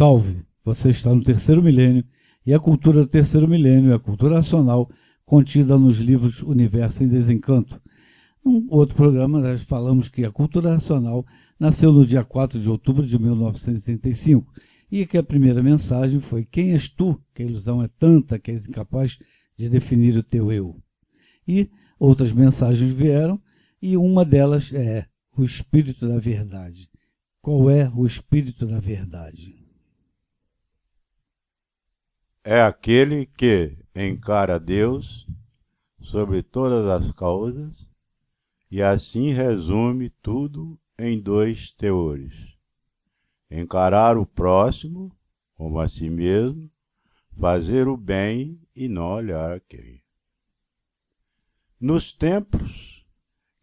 Salve! Você está no terceiro milênio e a cultura do terceiro milênio é a cultura racional contida nos livros Universo em Desencanto. Num outro programa, nós falamos que a cultura racional nasceu no dia 4 de outubro de 1935 e que a primeira mensagem foi: quem és tu, que a ilusão é tanta que és incapaz de definir o teu eu? E outras mensagens vieram e uma delas é o Espírito da Verdade. Qual é o Espírito da Verdade? É aquele que encara Deus sobre todas as causas e assim resume tudo em dois teores: encarar o próximo como a si mesmo, fazer o bem e não olhar a quem. Nos tempos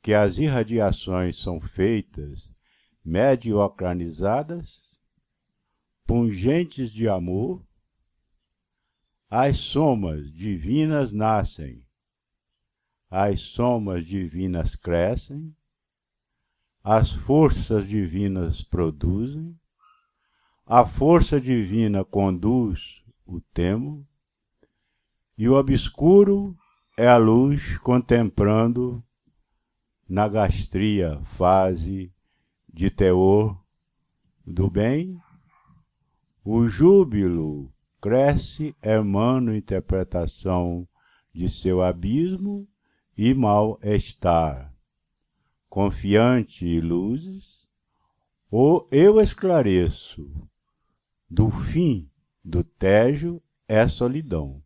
que as irradiações são feitas mediocranizadas, pungentes de amor, as somas divinas nascem, as somas divinas crescem, as forças divinas produzem, a força divina conduz o temo, e o obscuro é a luz contemplando na gastria fase de teor do bem. O júbilo cresce, hermano interpretação de seu abismo e mal-estar. Confiante e luzes, ou eu esclareço, do fim do tédio é solidão.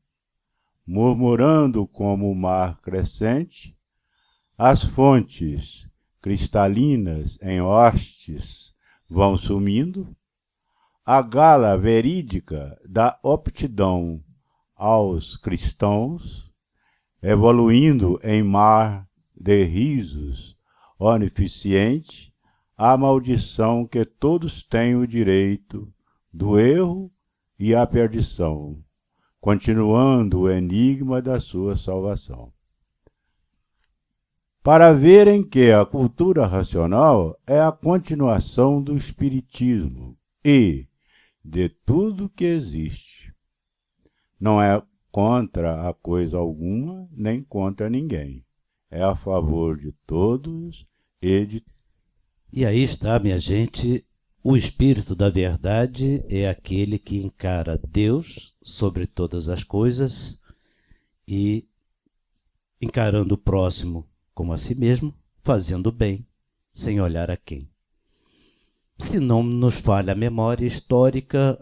Murmurando como o mar crescente, as fontes cristalinas em hostes vão sumindo, a gala verídica da optidão aos cristãos, evoluindo em mar de risos onificente, a maldição que todos têm o direito do erro e a perdição, continuando o enigma da sua salvação. Para verem que a cultura racional é a continuação do espiritismo e de tudo que existe. Não é contra a coisa alguma, nem contra ninguém. É a favor de todos e de... E aí está, minha gente, o Espírito da Verdade é aquele que encara Deus sobre todas as coisas e, encarando o próximo como a si mesmo, fazendo bem, sem olhar a quem. Se não nos falha a memória histórica,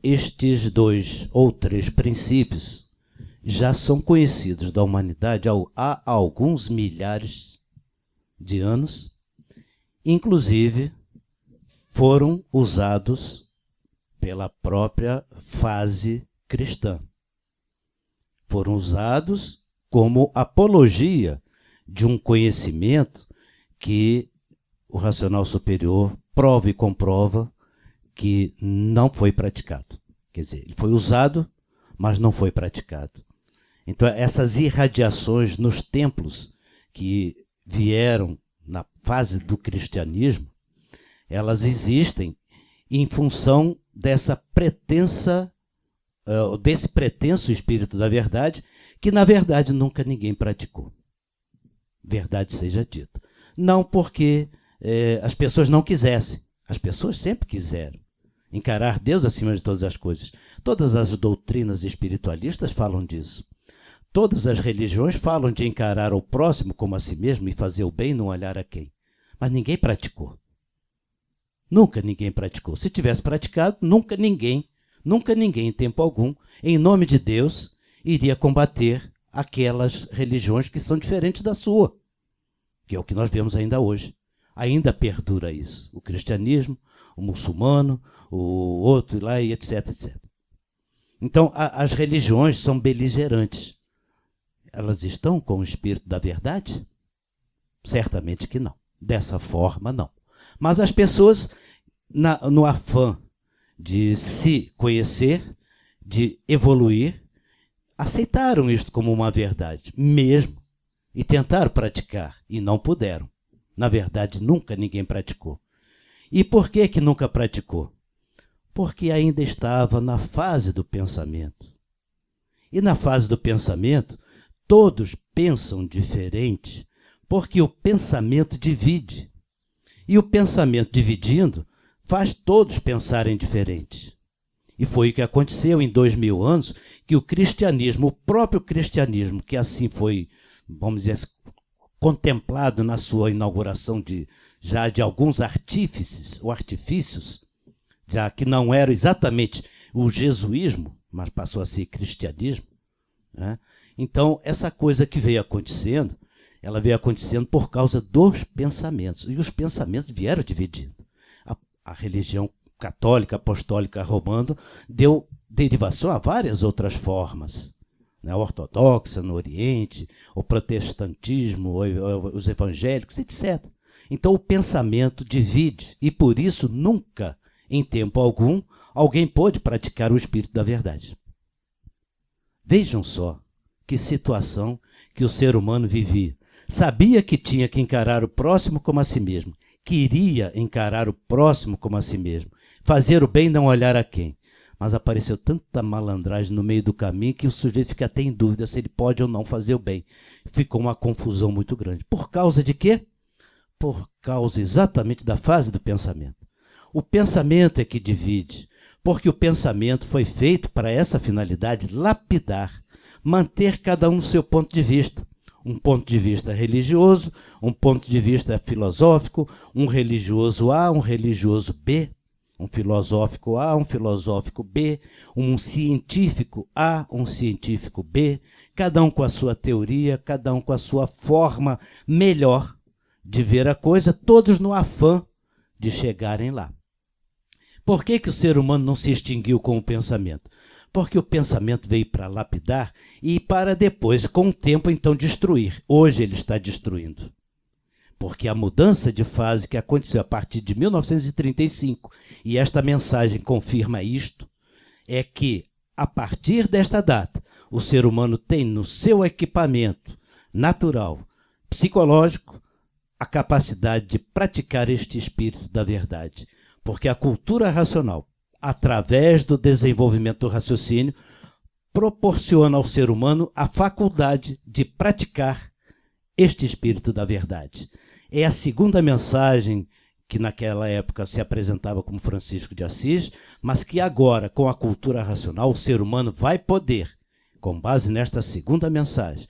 estes 2 ou 3 princípios já são conhecidos da humanidade há alguns milhares de anos, inclusive foram usados pela própria fase cristã. Foram usados como apologia de um conhecimento que o racional superior prova e comprova que não foi praticado. Quer dizer, ele foi usado, mas não foi praticado. Então, essas irradiações nos templos que vieram na fase do cristianismo, elas existem em função desse pretenso Espírito da Verdade, que na verdade nunca ninguém praticou. Verdade seja dita. Não porque as pessoas não quisessem. As pessoas sempre quiseram encarar Deus acima de todas as coisas. Todas as doutrinas espiritualistas falam disso. Todas as religiões falam de encarar o próximo como a si mesmo e fazer o bem e não olhar a quem. Mas ninguém praticou. Nunca ninguém praticou. Se tivesse praticado, nunca ninguém, em tempo algum, em nome de Deus, iria combater aquelas religiões que são diferentes da sua, que é o que nós vemos ainda hoje. Ainda perdura isso. O cristianismo, o muçulmano, o outro lá, e etc, etc. Então, as religiões são beligerantes. Elas estão com o Espírito da Verdade? Certamente que não. Dessa forma, não. Mas as pessoas, no afã de se conhecer, de evoluir, aceitaram isto como uma verdade, mesmo, e tentaram praticar, e não puderam. Na verdade, nunca ninguém praticou. E por que nunca praticou? Porque ainda estava na fase do pensamento. E na fase do pensamento, todos pensam diferente, porque o pensamento divide. E o pensamento dividindo faz todos pensarem diferente. E foi o que aconteceu em 2000 anos, que o cristianismo, o próprio cristianismo, que assim foi, vamos dizer, contemplado na sua inauguração já de alguns artífices ou artifícios, já que não era exatamente o jesuísmo, mas passou a ser cristianismo, né? Então, essa coisa que veio acontecendo, ela veio acontecendo por causa dos pensamentos. E os pensamentos vieram dividindo. A religião católica, apostólica, romana, deu derivação a várias outras formas. A ortodoxa no Oriente, o protestantismo, os evangélicos, etc. Então, o pensamento divide. E, por isso, nunca, em tempo algum, alguém pôde praticar o espírito da verdade. Vejam só que situação que o ser humano vivia. Sabia que tinha que encarar o próximo como a si mesmo. Queria encarar o próximo como a si mesmo. Fazer o bem e não olhar a quem. Mas apareceu tanta malandragem no meio do caminho que o sujeito fica até em dúvida se ele pode ou não fazer o bem. Ficou uma confusão muito grande. Por causa de quê? Por causa exatamente da fase do pensamento. O pensamento é que divide, porque o pensamento foi feito para essa finalidade, lapidar, manter cada um no seu ponto de vista. Um ponto de vista religioso, um ponto de vista filosófico, um religioso A, um religioso B, um filosófico A, um filosófico B, um científico A, um científico B, cada um com a sua teoria, cada um com a sua forma melhor de ver a coisa, todos no afã de chegarem lá. Por que o ser humano não se extinguiu com o pensamento? Porque o pensamento veio para lapidar e para depois, com o tempo, então destruir. Hoje ele está destruindo. Porque a mudança de fase que aconteceu a partir de 1935, e esta mensagem confirma isto, é que, a partir desta data, o ser humano tem no seu equipamento natural, psicológico, a capacidade de praticar este espírito da verdade. Porque a cultura racional, através do desenvolvimento do raciocínio, proporciona ao ser humano a faculdade de praticar este espírito da verdade. É a segunda mensagem que naquela época se apresentava como Francisco de Assis, mas que agora, com a cultura racional, o ser humano vai poder, com base nesta segunda mensagem,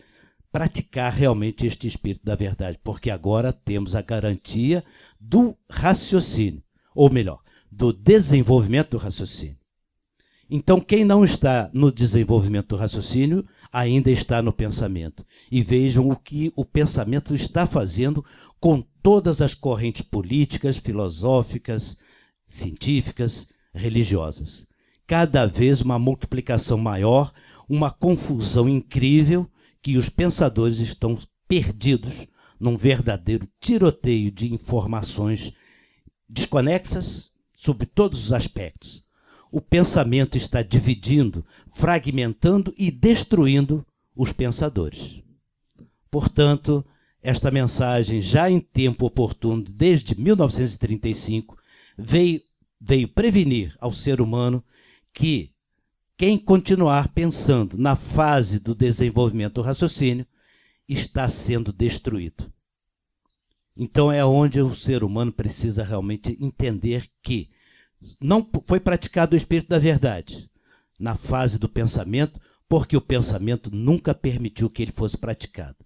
praticar realmente este espírito da verdade, porque agora temos a garantia do raciocínio, ou melhor, do desenvolvimento do raciocínio. Então, quem não está no desenvolvimento do raciocínio, ainda está no pensamento. E vejam o que o pensamento está fazendo com todas as correntes políticas, filosóficas, científicas, religiosas. Cada vez uma multiplicação maior, uma confusão incrível, que os pensadores estão perdidos num verdadeiro tiroteio de informações desconexas sobre todos os aspectos. O pensamento está dividindo, fragmentando e destruindo os pensadores. Portanto, esta mensagem, já em tempo oportuno, desde 1935, veio prevenir ao ser humano que quem continuar pensando na fase do desenvolvimento do raciocínio está sendo destruído. Então é onde o ser humano precisa realmente entender que não foi praticado o espírito da verdade na fase do pensamento, porque o pensamento nunca permitiu que ele fosse praticado.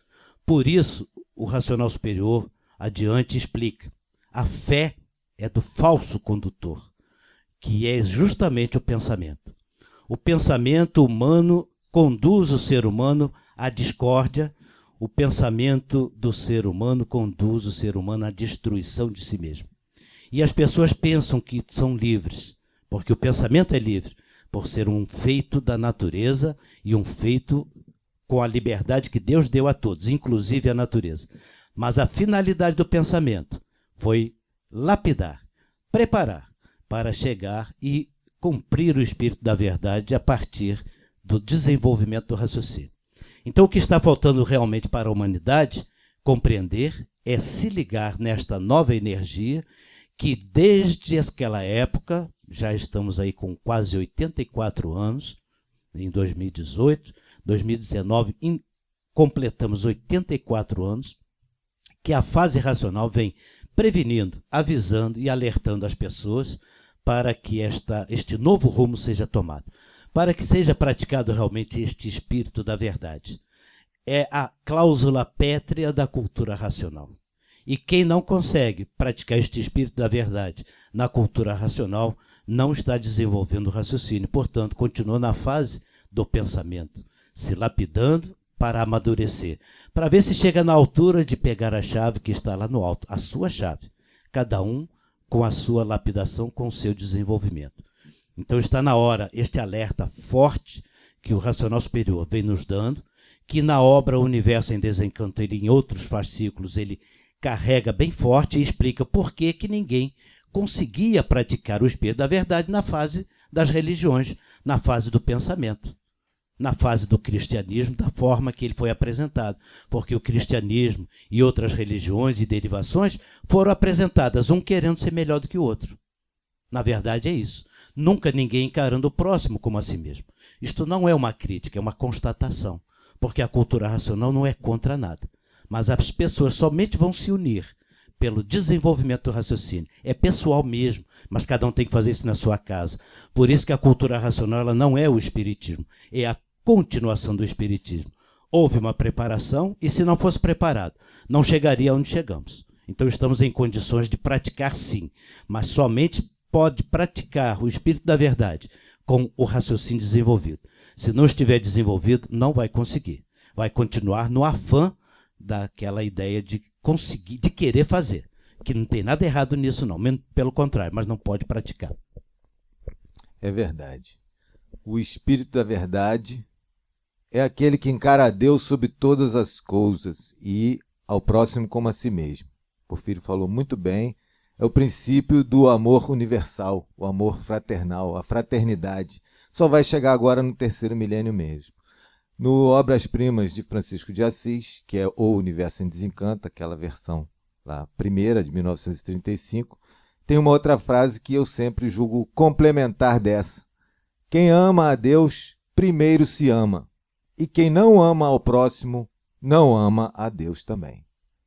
Por isso, o racional superior adiante explica: a fé é do falso condutor, que é justamente o pensamento. O pensamento humano conduz o ser humano à discórdia, o pensamento do ser humano conduz o ser humano à destruição de si mesmo. E as pessoas pensam que são livres, porque o pensamento é livre, por ser um feito da natureza e um feito com a liberdade que Deus deu a todos, inclusive a natureza. Mas a finalidade do pensamento foi lapidar, preparar para chegar e cumprir o espírito da verdade a partir do desenvolvimento do raciocínio. Então, o que está faltando realmente para a humanidade compreender é se ligar nesta nova energia que desde aquela época, já estamos aí com quase 84 anos, em 2018, 2019, completamos 84 anos, que a fase racional vem prevenindo, avisando e alertando as pessoas para que este novo rumo seja tomado, para que seja praticado realmente este espírito da verdade. É a cláusula pétrea da cultura racional. E quem não consegue praticar este espírito da verdade na cultura racional não está desenvolvendo o raciocínio, portanto, continua na fase do pensamento, se lapidando para amadurecer, para ver se chega na altura de pegar a chave que está lá no alto, a sua chave, cada um com a sua lapidação, com o seu desenvolvimento. Então está na hora este alerta forte que o racional superior vem nos dando, que na obra O Universo em Desencanto, ele, em outros fascículos, ele carrega bem forte e explica por que ninguém conseguia praticar o espírito da verdade na fase das religiões, na fase do pensamento, na fase do cristianismo, da forma que ele foi apresentado. Porque o cristianismo e outras religiões e derivações foram apresentadas, um querendo ser melhor do que o outro. Na verdade é isso. Nunca ninguém encarando o próximo como a si mesmo. Isto não é uma crítica, é uma constatação. Porque a cultura racional não é contra nada. Mas as pessoas somente vão se unir pelo desenvolvimento do raciocínio. É pessoal mesmo, mas cada um tem que fazer isso na sua casa. Por isso que a cultura racional ela não é o espiritismo, é a continuação do espiritismo. Houve uma preparação e, se não fosse preparado, não chegaria onde chegamos. Então estamos em condições de praticar sim, mas somente pode praticar o espírito da verdade com o raciocínio desenvolvido. Se não estiver desenvolvido, não vai conseguir. Vai continuar no afã daquela ideia de conseguir, de querer fazer, que não tem nada errado nisso não, pelo contrário, mas não pode praticar. É verdade. O espírito da verdade é aquele que encara a Deus sobre todas as coisas e ao próximo como a si mesmo. Porfírio falou muito bem, é o princípio do amor universal, o amor fraternal, a fraternidade. Só vai chegar agora no terceiro milênio mesmo. No Obras-Primas de Francisco de Assis, que é O Universo em Desencanto, aquela versão lá, primeira, de 1935, tem uma outra frase que eu sempre julgo complementar dessa. Quem ama a Deus, primeiro se ama. E quem não ama ao próximo, não ama a Deus também.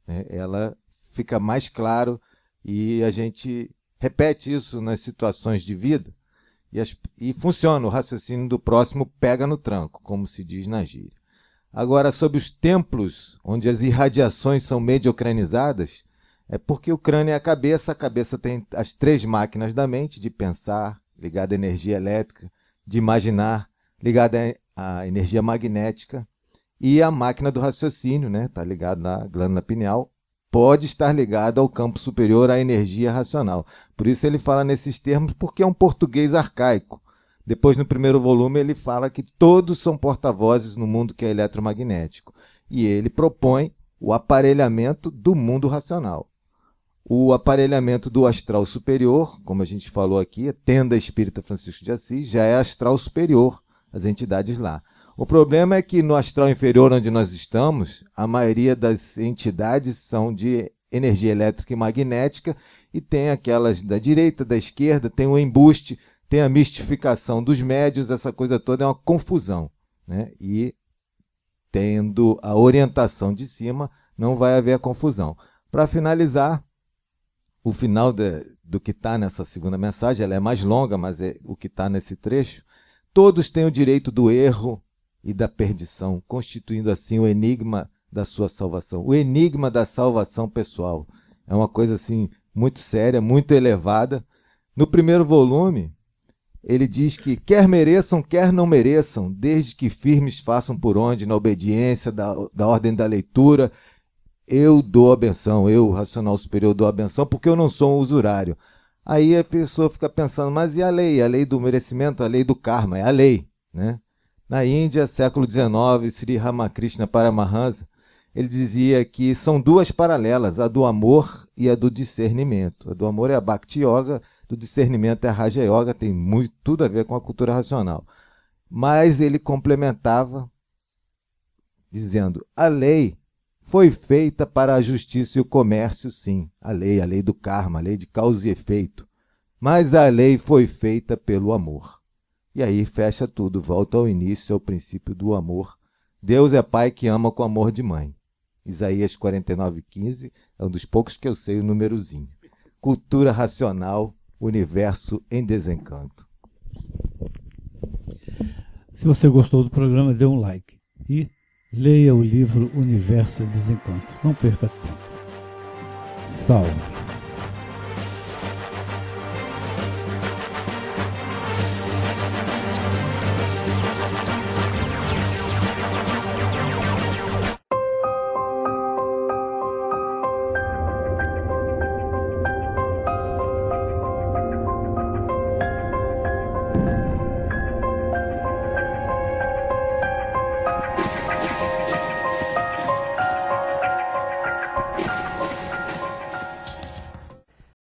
Ela fica mais claro e a gente repete isso nas situações de vida. E funciona, o raciocínio do próximo pega no tranco, como se diz na gíria. Agora, sobre os templos onde as irradiações são mediocranizadas, é porque o crânio é a cabeça tem as três máquinas da mente, de pensar, ligada à energia elétrica, de imaginar, ligada à energia magnética, e a máquina do raciocínio, está ligada na glândula pineal, pode estar ligado ao campo superior à energia racional. Por isso ele fala nesses termos, porque é um português arcaico. Depois, no primeiro volume, ele fala que todos são porta-vozes no mundo que é eletromagnético. E ele propõe o aparelhamento do mundo racional. O aparelhamento do astral superior, como a gente falou aqui, a tenda espírita Francisco de Assis, já é astral superior, as entidades lá. O problema é que no astral inferior onde nós estamos, a maioria das entidades são de energia elétrica e magnética e tem aquelas da direita, da esquerda, tem o embuste, tem a mistificação dos médiuns, essa coisa toda é uma confusão. E tendo a orientação de cima, não vai haver a confusão. Para finalizar, o final do que está nessa segunda mensagem, ela é mais longa, mas é o que está nesse trecho, todos têm o direito do erro e da perdição, constituindo assim o enigma da sua salvação. O enigma da salvação pessoal. É uma coisa assim muito séria, muito elevada. No primeiro volume, ele diz que quer mereçam, quer não mereçam, desde que firmes façam por onde, na obediência da ordem da leitura, eu dou a benção, eu, racional superior, dou a benção, porque eu não sou um usurário. Aí a pessoa fica pensando, mas e a lei? A lei do merecimento, a lei do karma, é a lei, Na Índia, século XIX, Sri Ramakrishna Paramahansa, ele dizia que são duas paralelas, a do amor e a do discernimento. A do amor é a Bhakti Yoga, do discernimento é a Raja Yoga, tem tudo a ver com a cultura racional. Mas ele complementava dizendo, a lei foi feita para a justiça e o comércio, sim. A lei do karma, a lei de causa e efeito. Mas a lei foi feita pelo amor. E aí fecha tudo, volta ao início, ao princípio do amor. Deus é pai que ama com amor de mãe. Isaías 49:15 é um dos poucos que eu sei o númerozinho. Cultura racional, universo em desencanto. Se você gostou do programa, dê um like. E leia o livro Universo em Desencanto. Não perca tempo. Salve!